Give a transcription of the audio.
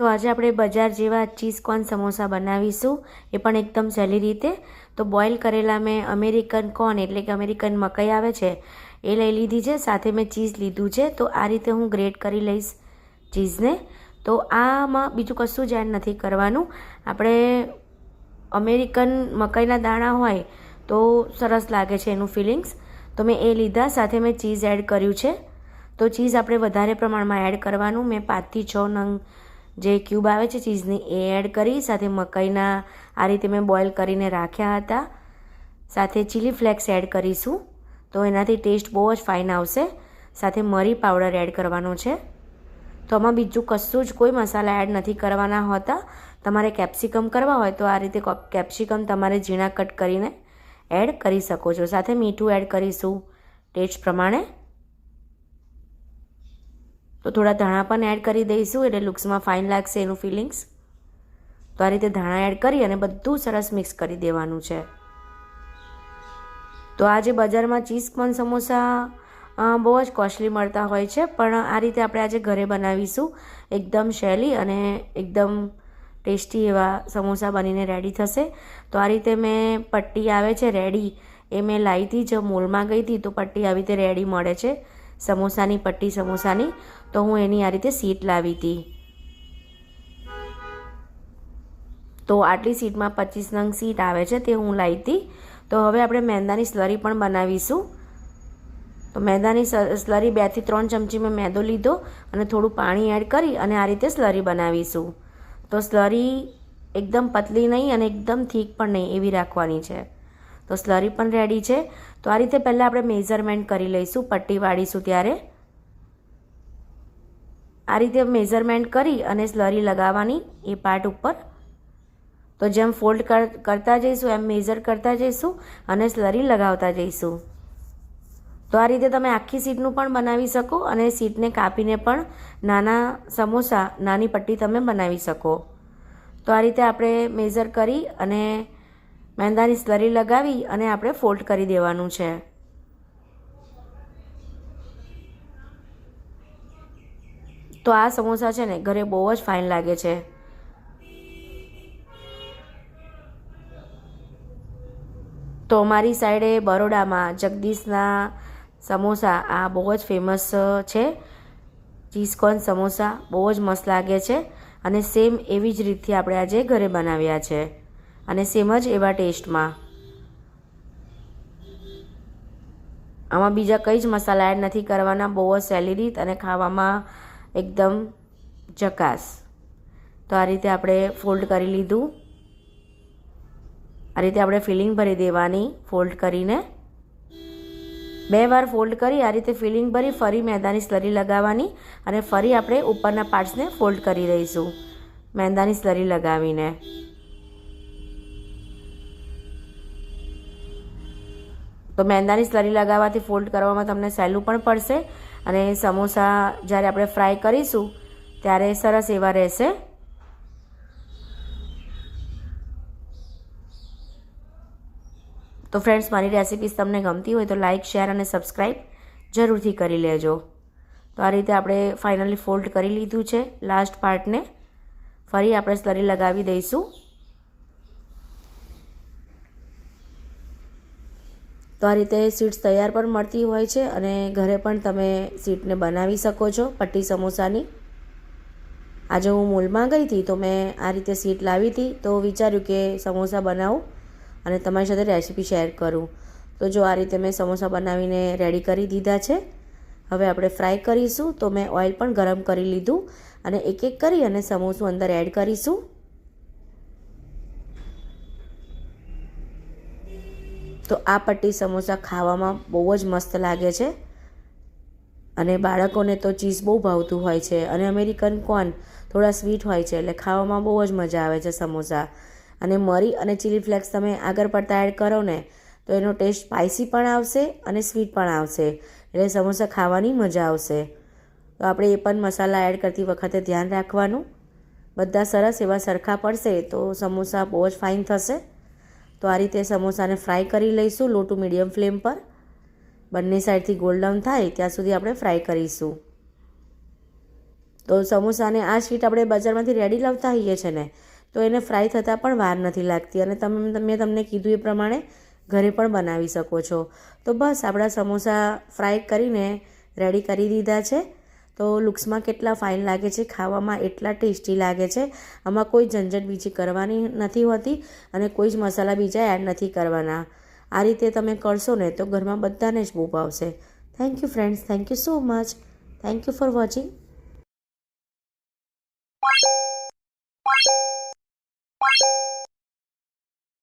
તો આજે આપણે બજાર જેવા ચીઝ કોર્ન સમોસા બનાવીશું, એ પણ એકદમ સહેલી રીતે. તો બોઇલ કરેલા મેં અમેરિકન કોર્ન એટલે કે અમેરિકન મકાઈ આવે છે એ લઈ લીધી છે. સાથે મેં ચીઝ લીધું છે. તો આ રીતે હું ગ્રેટ કરી લઈશ ચીઝને. તો આમાં બીજું કશું જ એડ નથી કરવાનું. આપણે અમેરિકન મકાઈના દાણા હોય તો સરસ લાગે છે એનું ફિલિંગ્સ. તો મેં એ લીધા, સાથે મેં ચીઝ એડ કર્યું છે. તો ચીઝ આપણે વધારે પ્રમાણમાં એડ કરવાનું. મેં 5 થી 6 નંગ જે ક્યુબ આવે છે ચીઝની એ એડ કરી. સાથે મકાઈના આ રીતે મેં બોઇલ કરીને રાખ્યા હતા. સાથે ચીલી ફ્લેક્સ એડ કરીશું તો એનાથી ટેસ્ટ બહુ જ ફાઇન આવશે. સાથે મરી પાવડર એડ કરવાનો છે. તો આમાં બીજું કશું જ કોઈ મસાલા એડ નથી કરવાના હોતા. તમારે કેપ્સિકમ કરવા હોય તો આ રીતે કેપ્સિકમ તમારે ઝીણા કટ કરીને એડ કરી શકો છો. સાથે મીઠું એડ કરીશું ટેસ્ટ પ્રમાણે. તો થોડા ધાણા પણ એડ કરી દઈશું એટલે લુક્સમાં ફાઇન લાગશે એનું ફિલિંગ્સ. તો આ રીતે ધાણા એડ કરી અને બધું સરસ મિક્સ કરી દેવાનું છે. તો આ જે બજારમાં ચીઝ કોર્ન સમોસા બહુ જ કોસ્ટલી મળતા હોય છે, પણ આ રીતે આપણે આજે ઘરે બનાવીશું. એકદમ સહેલી અને એકદમ ટેસ્ટી એવા સમોસા બનીને રેડી થશે. તો આ રીતે મેં પટ્ટી આવે છે રેડી, એ મેં લાવી હતી. જો મોલમાં ગઈ હતી તો પટ્ટી આવી રીતે રેડી મળે છે સમોસાની પટ્ટી સમોસાની. તો હું એની આ રીતે સીટ લાવી હતી. તો આટલી સીટમાં 25 નંગ સીટ આવે છે તે હું લાવી હતી. તો હવે આપણે મેંદાની સ્લરી પણ બનાવીશું. તો મેંદાની સ્લરી 2 થી 3 ચમચી મેં મેંદો લીધો અને થોડું પાણી એડ કરી અને આ રીતે સ્લરી બનાવીશું. તો સ્લરી એકદમ પતલી નહીં અને એકદમ થીક પણ નહીં એવી રાખવાની છે. તો સ્લરી પણ રેડી છે. તો આ રીતે પહેલાં આપણે મેઝરમેન્ટ કરી લઈશું. પટ્ટી વાળીશું ત્યારે આ રીતે મેઝરમેન્ટ કરી અને સ્લરી લગાવવાની એ પાર્ટ ઉપર. તો જેમ ફોલ્ડ કરતા જઈશું એમ મેઝર કરતા જઈશું અને સ્લરી લગાવતા જઈશું. તો આ રીતે તમે આખી સીટનું પણ બનાવી શકો અને સીટને કાપીને પણ નાના સમોસા નાની પટ્ટી તમે બનાવી શકો. તો આ રીતે આપણે મેઝર કરી અને મેંદાની સ્લરી લગાવી અને આપણે ફોલ્ડ કરી દેવાનું છે. તો આ સમોસા છે ને ઘરે બહુ જ ફાઇન લાગે છે. તો અમારી સાઈડે બરોડામાં જગદીશના સમોસા આ બહુ જ ફેમસ છે. ચીઝ કોર્ન સમોસા બહુ જ મસ્ત લાગે છે અને સેમ એવી જ રીતથી આપણે આજે ઘરે બનાવ્યા છે અને સેમ જ એવા ટેસ્ટમાં. આમાં બીજા કંઈ જ મસાલા એડ નથી કરવાના. બહુ જ સહેલી રીત અને ખાવામાં એકદમ ઝકાસ. તો આ રીતે આપણે ફોલ્ડ કરી લીધું. આ રીતે આપણે ફિલિંગ ભરી દેવાની. ફોલ્ડ કરીને 2 વાર ફોલ્ડ કરી આ રીતે ફિલિંગ ભરી ફરી મેંદાની સ્લરી લગાવવાની અને ફરી આપણે ઉપરના પાર્ટ્સને ફોલ્ડ કરી દઈશું મેંદાની સ્લરી લગાવીને. તો મેંદાની સ્લરી લગાવવાથી ફોલ્ડ કરવામાં તમને સહેલું પણ પડશે અને સમોસા જ્યારે આપણે ફ્રાય કરીશું ત્યારે સરસ એવા રહેશે. તો ફ્રેન્ડ્સ, મારી રેસિપીઝ તમને ગમતી હોય તો લાઇક, શેર અને સબસ્ક્રાઈબ જરૂરથી કરી લેજો. તો આ રીતે આપણે ફાઇનલી ફોલ્ડ કરી લીધું છે લાસ્ટ પાર્ટને. ફરી આપણે સ્લરી લગાવી દઈશું. તો આ રીતે સીટ્સ તૈયાર પણ મળતી હોય છે અને ઘરે પણ તમે સીટને બનાવી શકો છો પટ્ટી સમોસાની. આજે હું મોલમાં ગઈ હતી તો મેં આ રીતે સીટ લાવી હતી. તો વિચાર્યું કે સમોસા બનાવું અને તમારી સાથે રેસીપી શેર કરું. તો જો આ રીતે મેં સમોસા બનાવીને રેડી કરી દીધા છે. હવે આપણે ફ્રાય કરીશું. તો મેં ઓઇલ પણ ગરમ કરી લીધું અને એક એક કરી અને સમોસું અંદર એડ કરીશું. તો આ પટ્ટી સમોસા ખાવામાં બહુ જ મસ્ત લાગે છે અને બાળકોને તો ચીઝ બહુ ભાવતું હોય છે અને અમેરિકન કોર્ન થોડા સ્વીટ હોય છે એટલે ખાવામાં બહુ જ મજા આવે છે સમોસા. અને મરી અને ચીલી ફ્લેક્સ તમે આગળ પડતા એડ કરો ને તો એનો ટેસ્ટ સ્પાઇસી પણ આવશે અને સ્વીટ પણ આવશે એટલે સમોસા ખાવાની મજા આવશે. તો આપણે એ પણ મસાલા એડ કરતી વખતે ધ્યાન રાખવાનું. બધા સરસ એવા સરખા પડશે તો સમોસા બહુ જ ફાઇન થશે. તો આ રીતે સમોસાને ફ્રાય કરી લઈશું લો ટુ મીડિયમ ફ્લેમ પર. બંને સાઈડથી ગોલ્ડન થાય ત્યાં સુધી આપણે ફ્રાય કરીશું. તો તો સમોસાને આ શીટ આપણે બજારમાંથી રેડી લાવતા હોઈએ છીએ ને, તો એને ફ્રાય થતાં પણ વાર નથી લાગતી અને મેં તમને કીધું એ પ્રમાણે ઘરે પણ બનાવી શકો છો. તો બસ આપણા સમોસા ફ્રાય કરીને રેડી કરી દીધા છે. તો લુક્સમાં કેટલા ફાઇન લાગે છે, ખાવામાં એટલા ટેસ્ટી લાગે છે. આમાં કોઈ ઝંઝટ બીજી કરવાની નથી હોતી અને કોઈ જ મસાલા બીજા એડ નથી કરવાના. આ રીતે તમે કરશો ને તો ઘરમાં બધાને જ બહુ ભાવશે. Thank you friends, thank you so much. Thank you for watching.